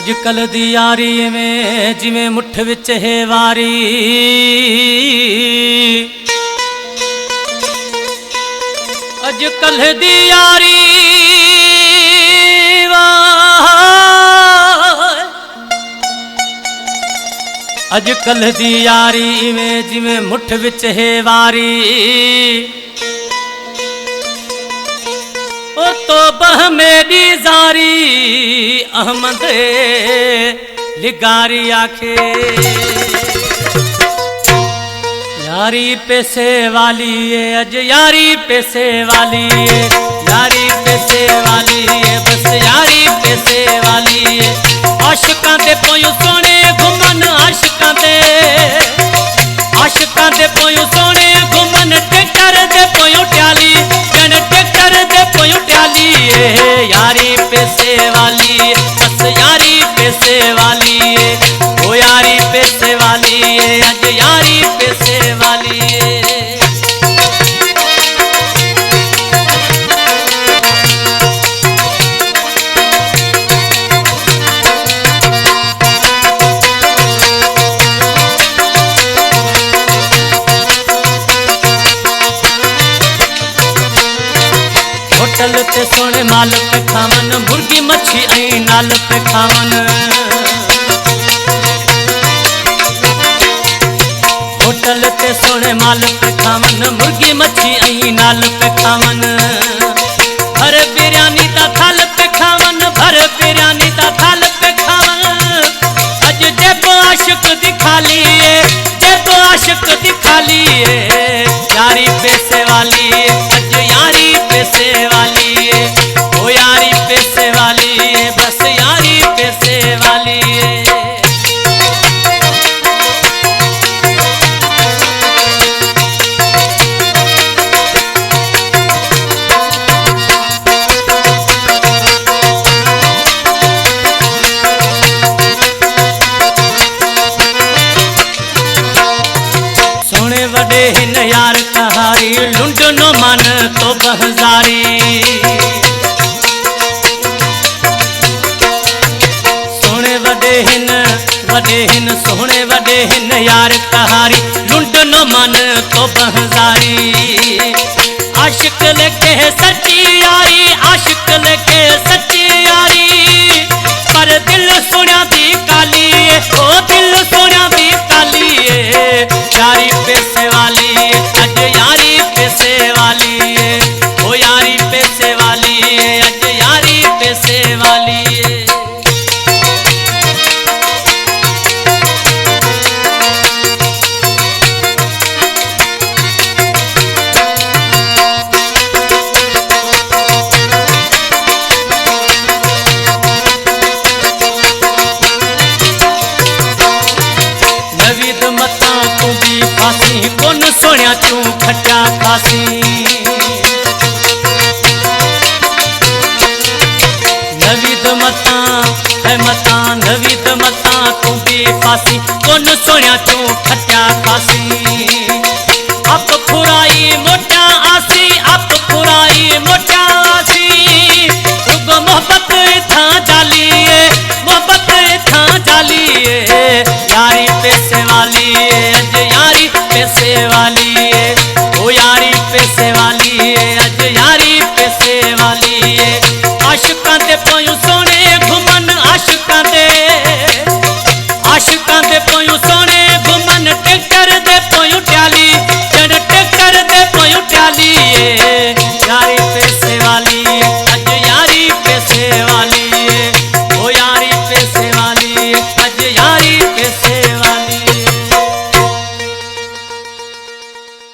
अजकल दी यारी में जिवें मुठ विच है वारी, अजकल दी यारी अजकल दी यारी में जिवें मुठ विच है वारी। ओ तो बह मेरी जारी अहमद लिगारी आखे, यारी पैसे वाली है अज यारी पैसे वाली है, यारी पैसे वाली है बस यारी पैसे वाली है। आशिकां दे पोयूं सोने घुमन आशिकां दे पोयूं सोने घुमन, ट्रैक्टर दे पोयूं ट्याली जन ट्रैक्टर दे पोयूं ट्याली है। यारी पैसे वाली है बस यारी पैसे वाली है, ओ यारी पैसे वाली है अज यारी पैसे वाली है। होटल ते सोने माल पे खावन, मुर्गी मच्छी आई नाल पे खावन। होटल ते सोने माल पे खावन, मुर्गी मच्छी आई नाल पे खावन। भर बिरयानी दा थाल पे खावन, भर बिरयानी दा थाल पे खावन। अज जेब आशिक दी खाली है, जेब आशिक दी खाली है। यारी पैसे वाली है अज यारी पैसे वाली है, ओ यारी पैसे वाली है बस यारी पैसे वाली है। सोने वडे हिन यार कहारी, लुंड नो मन तो बहजारी। सोने वडे हिन सोने वडे हिन यार कहारी, लुंड नो मन तो बहजारी। आशिक लेके सच्ची यारी, आशिक लेके सच्ची यारी, पर दिल सुनिया दी काली है, ओ दिल सुनिया दी काली है। यारी पैसे वाली है अज यारी पैसे वाली है, ओ यारी पैसे वाली है अज यारी पैसे वाली है। नवीद मता तू भी फासी, कोन सोनिया तू खट्टा खासी। नवीद मता है मता, नवीद मता तू भी फासी, कोन सोनिया तू खट्टा खासी।